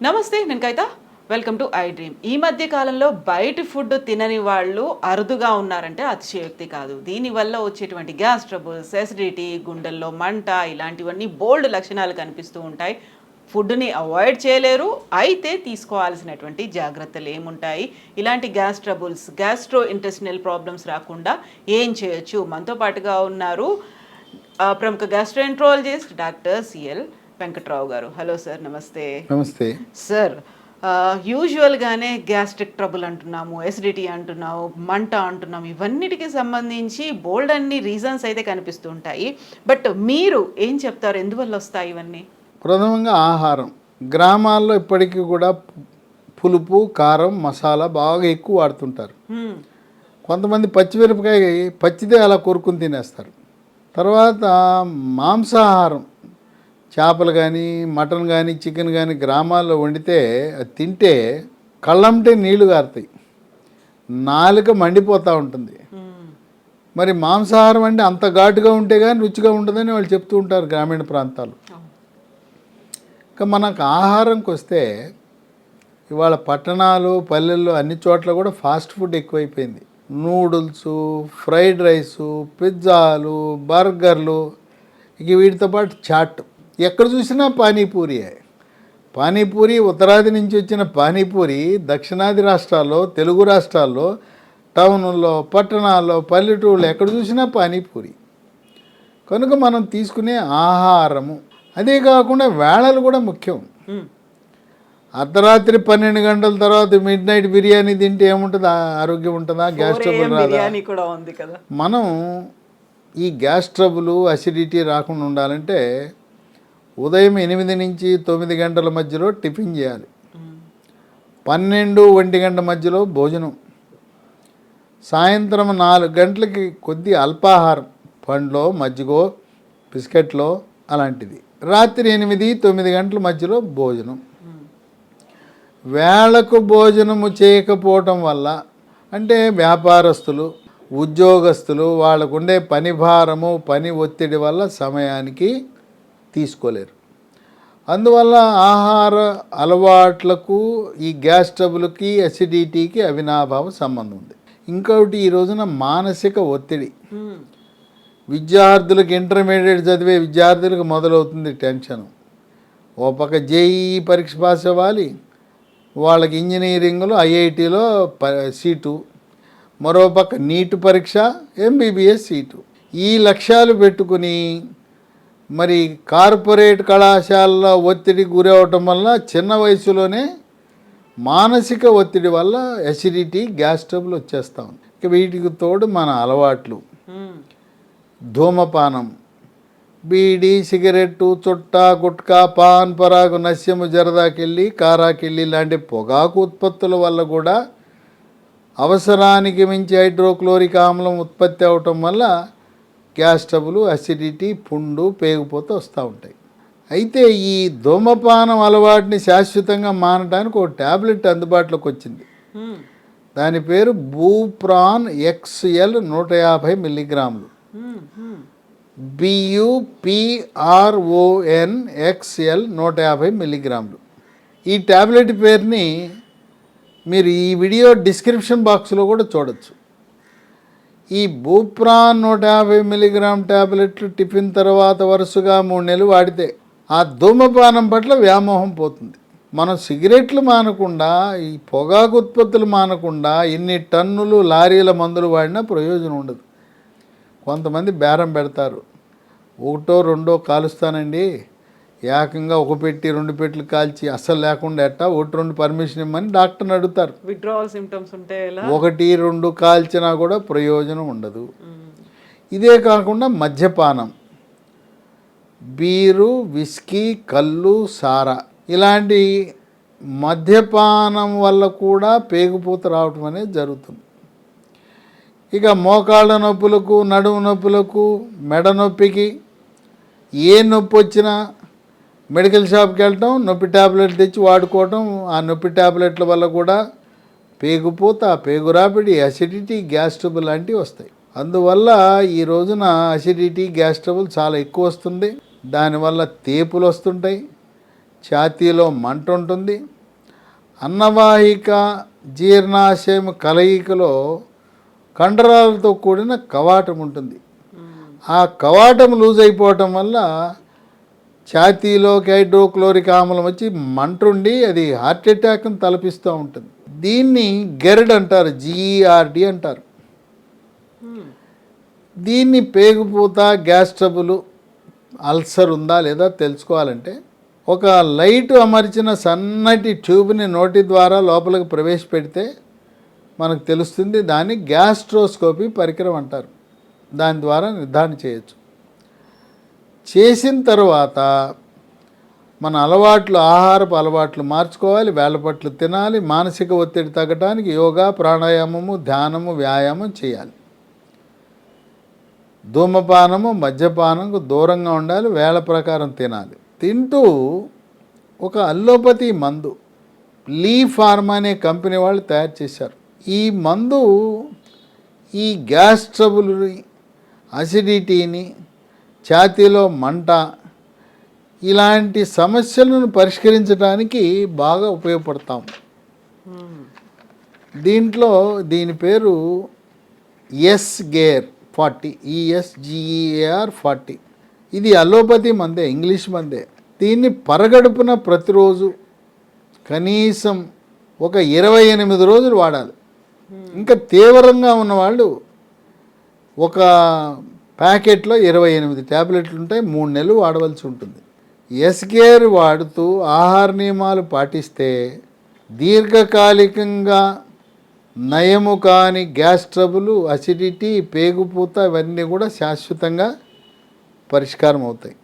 నమస్తే, నేను Kavitha. Welcome to iDream. ఈ మధ్య కాలంలో బయట ఫుడ్ తినని వాళ్ళు అరుదుగా ఉన్నారంటే అతిశయోక్తి కాదు. దీనివల్ల వచ్చేటువంటి గ్యాస్ ట్రబుల్స్, ఎసిడిటీ, గుండెల్లో మంట ఇలాంటివన్నీ బోల్డ్ లక్షణాలు కనిపిస్తూ ఉంటాయి. ఫుడ్ని అవాయిడ్ చేయలేరు, అయితే తీసుకోవాల్సినటువంటి జాగ్రత్తలు ఏముంటాయి? ఇలాంటి gas troubles, gastro intestinal problems రాకుండా ఏం చేయొచ్చు? మనతో పాటుగా ఉన్నారు ప్రముఖ గ్యాస్ట్రోఎంట్రాలజిస్ట్ డాక్టర్ సిఎల్ వెంకట్రావు గారు. హలో సార్, నమస్తే. నమస్తే సార్. యూజువల్గానే గ్యాస్ట్రిక్ ట్రబుల్ అంటున్నాము, ఎసిడిటీ అంటున్నాము, మంట అంటున్నాము, ఇవన్నిటికి సంబంధించి బోల్డ్ అన్ని రీజన్స్ అయితే కనిపిస్తూ ఉంటాయి. బట్ మీరు ఏం చెప్తారు, ఎందువల్ల వస్తాయి ఇవన్నీ? ప్రథమంగా ఆహారం. గ్రామాల్లో ఇప్పటికీ కూడా పులుపు, కారం, మసాలా బాగా ఎక్కువ వాడుతుంటారు. కొంతమంది పచ్చిమిరపకాయ పచ్చిదే అలా కొరుకుని తినేస్తారు. తర్వాత మాంసాహారం, చేపలు కానీ, మటన్ కానీ, చికెన్ కానీ గ్రామాల్లో వండితే అది తింటే కళ్ళంటే నీళ్లు గారుతాయి, నాలుక మండిపోతూ ఉంటుంది. మరి మాంసాహారం అంటే అంత ఘాటుగా ఉంటే కానీ రుచిగా ఉంటుందని వాళ్ళు చెప్తూ ఉంటారు గ్రామీణ ప్రాంతాలు. ఇంకా మనకు ఆహారంకి వస్తే ఇవాళ పట్టణాలు, పల్లెల్లో అన్ని చోట్ల కూడా ఫాస్ట్ ఫుడ్ ఎక్కువైపోయింది. నూడిల్స్, ఫ్రైడ్ రైసు, పిజ్జాలు, బర్గర్లు, ఇక వీటితో పాటు చాట్. ఎక్కడ చూసినా పానీపూరియే. పానీపూరి ఉత్తరాది నుంచి వచ్చిన పానీపూరి దక్షిణాది రాష్ట్రాల్లో, తెలుగు రాష్ట్రాల్లో, టౌన్లో, పట్టణాల్లో, పల్లెటూళ్ళు ఎక్కడ చూసినా పానీపూరి. కనుక మనం తీసుకునే ఆహారము, అదే కాకుండా వేళలు కూడా ముఖ్యం. అర్ధరాత్రి 12 గంటల తర్వాత మిడ్ నైట్ బిర్యానీ తింటే ఏముంటుంది? ఆరోగ్యం ఉంటుందా? గ్యాస్ ట్రబుల్ రాదా? మనం ఈ గ్యాస్ ట్రబుల్, అసిడిటీ రాకుండా ఉండాలంటే ఉదయం 8 నుంచి 9 గంటల మధ్యలో టిఫిన్ చేయాలి. 12-1 గంట మధ్యలో భోజనం. సాయంత్రం 4 గంటలకి కొద్ది అల్పాహారం, పండ్లో, మజ్జిగో, బిస్కెట్లో అలాంటిది. రాత్రి 8-9 గంటల మధ్యలో భోజనం. వేళకు భోజనము చేయకపోవటం వల్ల, అంటే వ్యాపారస్తులు, ఉద్యోగస్తులు, వాళ్ళకు ఉండే పని భారము, పని ఒత్తిడి వల్ల సమయానికి తీసుకోలేరు. అందువల్ల ఆహార అలవాట్లకు ఈ గ్యాస్ ట్రబుల్కి, అసిడిటీకి అవినాభావ సంబంధం ఉంది. ఇంకొకటి, ఈ రోజున మానసిక ఒత్తిడి. విద్యార్థులకు, ఇంటర్మీడియట్ చదివే విద్యార్థులకు మొదలవుతుంది టెన్షన్. ఓ పక్క జేఈఈ పరీక్ష పాస్ అవ్వాలి, వాళ్ళకి ఇంజనీరింగ్లో ఐఐటీలో సీటు, మరోపక్క నీట్ పరీక్ష, ఎంబీబీఎస్ సీటు. ఈ లక్ష్యాలు పెట్టుకుని మరి కార్పొరేట్ కళాశాలలో ఒత్తిడి గురవటం వల్ల చిన్న వయసులోనే మానసిక ఒత్తిడి వల్ల ఎసిడిటీ, గ్యాస్ ట్రబుల్ వచ్చేస్తూ ఉంది. ఇక వీటికి తోడు మన అలవాట్లు, ధూమపానం, బీడీ, సిగరెట్టు, చుట్టా, గుట్కా, పాన్ పరాగు, నస్యము, జరదాకెళ్ళి, కారాకెళ్ళి లాంటి పొగాకు ఉత్పత్తుల వల్ల కూడా అవసరానికి మించి హైడ్రోక్లోరిక్ ఆమ్లం ఉత్పత్తి అవటం వల్ల గ్యాస్ ట్రబుల్, అసిడిటీ, పుండు, పేగుపోతూ వస్తూ ఉంటాయి. అయితే ఈ ధూమపానం అలవాటుని శాశ్వతంగా మానడానికి ఒక ట్యాబ్లెట్ అందుబాటులోకి వచ్చింది. దాని పేరు బూప్రాన్ XL 150 మిల్లీగ్రాములు. BUPRON XL 150 మిల్లీగ్రాములు. ఈ ట్యాబ్లెట్ పేరుని మీరు ఈ వీడియో డిస్క్రిప్షన్ బాక్స్లో కూడా చూడొచ్చు. ఈ బూప్రాన్ 150 మిల్లీగ్రామ్ ట్యాబ్లెట్లు టిఫిన్ తర్వాత వరుసగా 3 నెలలు వాడితే ఆ ధూమపానం పట్ల వ్యామోహం పోతుంది. మనం సిగరెట్లు మానకుండా, ఈ పొగాకు ఉత్పత్తులు మానకుండా ఎన్ని టన్నులు, లారీల మందులు వాడినా ప్రయోజనం ఉండదు. కొంతమంది బేరం పెడతారు, 1-2 కాలుస్తానండి, ఏకంగా 1 పెట్టి 2 పెట్టెలు కాల్చి అస్సలు లేకుండా ఎట్టా 1-2 పర్మిషన్ ఇమ్మని డాక్టర్ని అడుగుతారు. విత్డ్రావల్ సింప్టమ్స్ ఉంటే 1-2 కాల్చినా కూడా ప్రయోజనం ఉండదు. ఇదే కాకుండా మద్యపానం, బీరు, విస్కీ, కళ్ళు, సారా, ఇలాంటి మద్యపానం వల్ల కూడా పేగుపూత రావటం అనేది జరుగుతుంది. ఇక మోకాళ్ళ నొప్పులకు, నడుము నొప్పులకు, మెడ నొప్పికి, ఏ నొప్పి వచ్చినా మెడికల్ షాప్కి వెళ్ళటం, నొప్పి ట్యాబ్లెట్లు తెచ్చి వాడుకోవటం. ఆ నొప్పి ట్యాబ్లెట్ల వల్ల కూడా పేగుపూత, పేగురాపిడి, అసిడిటీ, గ్యాస్ ట్రబుల్ లాంటివి వస్తాయి. అందువల్ల ఈ రోజున అసిడిటీ, గ్యాస్ ట్రబుల్ చాలా ఎక్కువ వస్తుంది. దానివల్ల తేపులు వస్తుంటాయి, ఛాతీలో మంట ఉంటుంది, అన్నవాహిక జీర్ణాశయం కలయికలో కండరాలతో కూడిన కవాటం ఉంటుంది. ఆ కవాటం లూజ్ అయిపోవటం వల్ల ఛాతీలోకి హైడ్రోక్లోరిక్ ఆమ్లం వచ్చి మంటుండి అది హార్ట్ అటాక్ని తలపిస్తూ ఉంటుంది. దీన్ని గెర్డ్ అంటారు, GERD అంటారు. దీన్ని పేగుపూత, గ్యాస్ ట్రబుల్, అల్సర్ ఉందా లేదా తెలుసుకోవాలంటే ఒక లైట్ అమర్చిన సన్నటి ట్యూబ్ని నోటి ద్వారా లోపలికి ప్రవేశపెడితే మనకు తెలుస్తుంది. దాన్ని గ్యాస్ట్రోస్కోపీ పరికరం అంటారు. దాని ద్వారా నిర్ధారణ చేయొచ్చు. చేసిన తర్వాత మన ఆహారపు అలవాట్లు మార్చుకోవాలి, వేళపట్లు తినాలి, మానసిక ఒత్తిడి తగ్గడానికి యోగా, ప్రాణాయామము, ధ్యానము, వ్యాయామం చేయాలి. ధూమపానము, మద్యపానంకు దూరంగా ఉండాలి, వేళ ప్రకారం తినాలి. తింటూ ఒక అల్లోపతి మందు లీ ఫార్మా అనే కంపెనీ వాళ్ళు తయారు చేశారు. ఈ మందు ఈ గ్యాస్ ట్రబుల్ని, అసిడిటీని, ఛాతీలో మంట ఇలాంటి సమస్యలను పరిష్కరించడానికి బాగా ఉపయోగపడతాం. దీని పేరు ఎస్గేర్ 40, ESGER40. ఇది అలోపతి మందే, ఇంగ్లీష్ మందే. దీన్ని పరగడుపున ప్రతిరోజు కనీసం ఒక 28 రోజులు వాడాలి. ఇంకా తీవ్రంగా ఉన్నవాళ్ళు ఒక ప్యాకెట్లో 28 ట్యాబ్లెట్లు ఉంటాయి, 3 నెలలు వాడవలసి ఉంటుంది. ఎస్గేర్ వాడుతూ ఆహార నియమాలు పాటిస్తే దీర్ఘకాలికంగా నయము కాని గ్యాస్ ట్రబుల్, అసిడిటీ, పేగుపూత ఇవన్నీ కూడా శాశ్వతంగా పరిష్కారం అవుతాయి.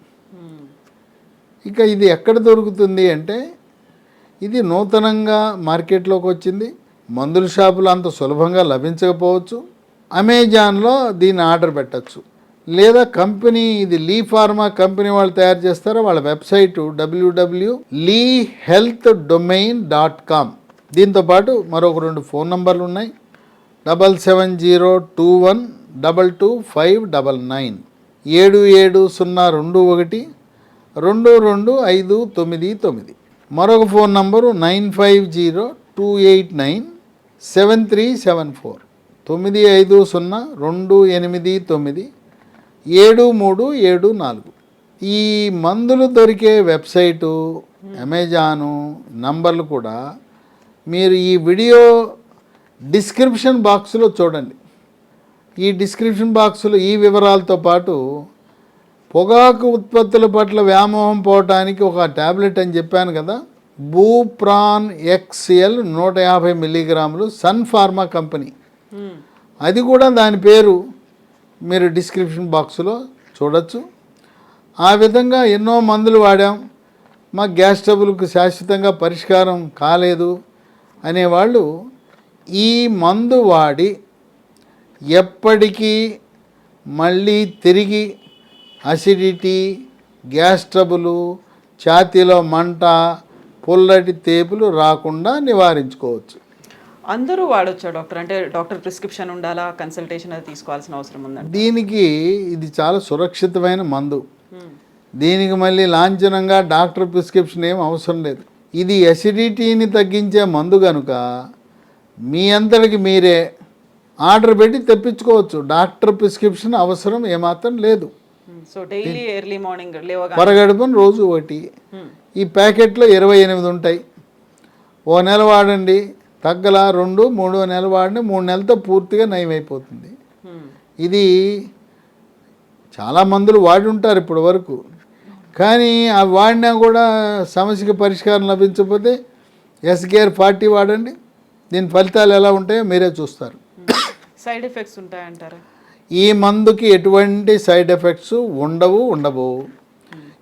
ఇక ఇది ఎక్కడ దొరుకుతుంది అంటే ఇది నూతనంగా మార్కెట్లోకి వచ్చింది. మందుల షాపులు అంత సులభంగా లభించకపోవచ్చు. అమెజాన్లో దీన్ని ఆర్డర్ పెట్టచ్చు. లేదా కంపెనీ, ఇది లీ ఫార్మా కంపెనీ వాళ్ళు తయారు చేస్తారో వాళ్ళ వెబ్సైటు www.leehealthdomain.com. దీంతోపాటు మరొక 2 ఫోన్ నంబర్లు ఉన్నాయి. 7702122599, 770221222599. మరొక ఫోన్ నంబరు 9502897374, 9502897374. ఈ మందులు దొరికే వెబ్సైటు, అమెజాను నంబర్లు కూడా మీరు ఈ వీడియో డిస్క్రిప్షన్ బాక్స్లో చూడండి. ఈ డిస్క్రిప్షన్ బాక్స్లో ఈ వివరాలతో పాటు పొగాకు ఉత్పత్తుల పట్ల వ్యామోహం పోవటానికి ఒక ట్యాబ్లెట్ అని చెప్పాను కదా, బూప్రాన్ XL 150 మిల్లీగ్రాములు, సన్ ఫార్మా కంపెనీ, అది కూడా దాని పేరు మీరు డిస్క్రిప్షన్ బాక్స్లో చూడొచ్చు. ఆ విధంగా ఎన్నో మందులు వాడాం, మా గ్యాస్ ట్రబుల్కు శాశ్వతంగా పరిష్కారం కాలేదు అనేవాళ్ళు ఈ మందు వాడి ఎప్పటికీ మళ్ళీ తిరిగి అసిడిటీ, గ్యాస్ ట్రబుల్, ఛాతీలో మంట, పుల్లటి తేపులు రాకుండా నివారించుకోవచ్చు. అందరూ వాడొచ్చా డాక్టర్? అంటే డాక్టర్ ప్రిస్క్రిప్షన్ ఉండాలా, కన్సల్టేషన్ అది తీసుకోవాల్సిన అవసరం ఉందండి? దీనికి ఇది చాలా సురక్షితమైన మందు. దీనికి మళ్ళీ లాంఛనంగా డాక్టర్ ప్రిస్క్రిప్షన్ ఏం అవసరం లేదు. ఇది అసిడిటీని తగ్గించే మందు కనుక మీ అంతటికి మీరే ఆర్డర్ పెట్టి తెప్పించుకోవచ్చు. డాక్టర్ ప్రిస్క్రిప్షన్ అవసరం ఏమాత్రం లేదు. సో డైలీ ఎర్లీ మార్నింగ్ పరగడుపున రోజు ఒకటి. ఈ ప్యాకెట్లో 28 ఉంటాయి. ఓ నెల వాడండి, తగ్గల 2-3 నెలలు వాడండి, 3 నెలలతో పూర్తిగా నయమైపోతుంది. ఇది చాలా మందులు వాడి ఉంటారు ఇప్పటి వరకు, కానీ అవి వాడినా కూడా సమస్యకి పరిష్కారం లభించకపోతే ఎస్గేర్ 40 వాడండి. దీని ఫలితాలు ఎలా ఉంటాయో మీరే చూస్తారు. సైడ్ ఎఫెక్ట్స్ ఉంటాయంటారా? ఈ మందుకి ఎటువంటి సైడ్ ఎఫెక్ట్స్ ఉండవు.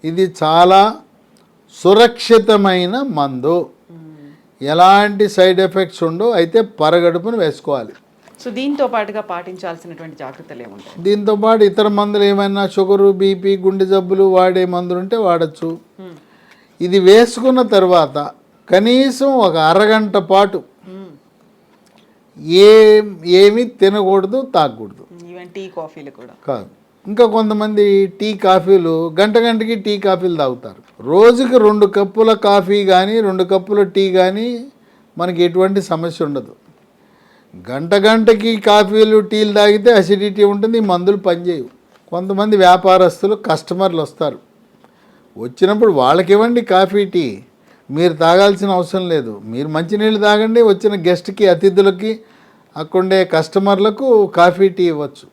ఇది చాలా సురక్షితమైన మందు, ఎలాంటి సైడ్ ఎఫెక్ట్స్ ఉండవు. అయితే పరగడుపును వేసుకోవాలి. సో దీంతో పాటుగా పాటించాల్సినటువంటి జాగ్రత్తలు ఏముంటాయి? దీంతో పాటు ఇతర మందులు ఏమైనా షుగరు, బీపీ, గుండె జబ్బులు వాడే మందులు ఉంటే వాడచ్చు. ఇది వేసుకున్న తర్వాత కనీసం ఒక అరగంట పాటు ఏమి తినకూడదు, తాగకూడదు. ఈవెన్ టీ, కాఫీలు కూడా కాదు. ఇంకా కొంతమంది టీ, కాఫీలు గంటకి టీ, కాఫీలు తాగుతారు. రోజుకి 2 కప్పుల కాఫీ కానీ 2 కప్పుల టీ కానీ మనకి ఎటువంటి సమస్య ఉండదు. గంటకి కాఫీలు టీలు తాగితే అసిడిటీ ఉంటుంది, ఈ మందులు పనిచేయవు. కొంతమంది వ్యాపారస్తులు కస్టమర్లు వస్తారు, వచ్చినప్పుడు వాళ్ళకి ఇవ్వండి కాఫీ టీ, మీరు తాగాల్సిన అవసరం లేదు. మీరు మంచినీళ్ళు తాగండి, వచ్చిన గెస్ట్కి అతిథులకి అక్కడే కస్టమర్లకు కాఫీ టీ ఇవ్వచ్చు.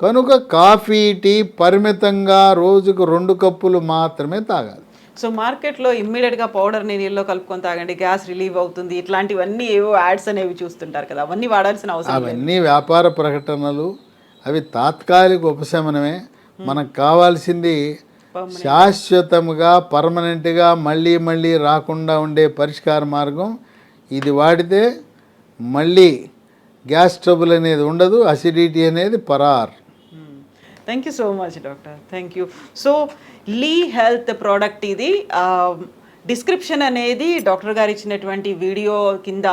కనుక కాఫీ టీ పరిమితంగా రోజుకు 2 కప్పులు మాత్రమే తాగాలి. సో మార్కెట్లో ఇమ్మీడియట్గా పౌడర్ని నీళ్ళలో కలుపుకొని తాగండి, గ్యాస్ రిలీవ్ అవుతుంది, ఇట్లాంటివన్నీ ఏవో యాడ్స్ అనేవి చూస్తుంటారు కదా, అవన్నీ వాడాల్సిన అవసరం లేదు. అవన్నీ వ్యాపార ప్రకటనలు, అవి తాత్కాలిక ఉపశమనమే. మనకు కావాల్సింది శాశ్వతముగా పర్మనెంట్గా మళ్ళీ మళ్ళీ రాకుండా ఉండే పరిష్కార మార్గం. ఇది వాడితే మళ్ళీ గ్యాస్ ట్రబుల్ అనేది ఉండదు, అసిడిటీ అనేది పరార్. Thank you so much doctor, thank you. Solely health product ఇది. డిస్క్రిప్షన్ అనేది డాక్టర్ గారు ఇచ్చినటువంటి వీడియో కింద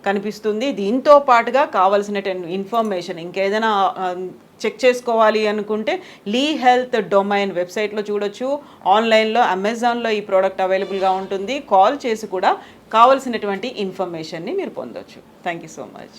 కనిపిస్తుంది. దీంతో పాటుగా కావాల్సినటువంటి ఇన్ఫర్మేషన్ ఇంకేదైనా చెక్ చేసుకోవాలి అనుకుంటే లీ హెల్త్ డొమైన్ వెబ్సైట్లో చూడొచ్చు. ఆన్లైన్లో అమెజాన్లో ఈ ప్రోడక్ట్ అవైలబుల్గా ఉంటుంది. కాల్ చేసి కూడా కావాల్సినటువంటి ఇన్ఫర్మేషన్ని మీరు పొందొచ్చు. Thank you so much.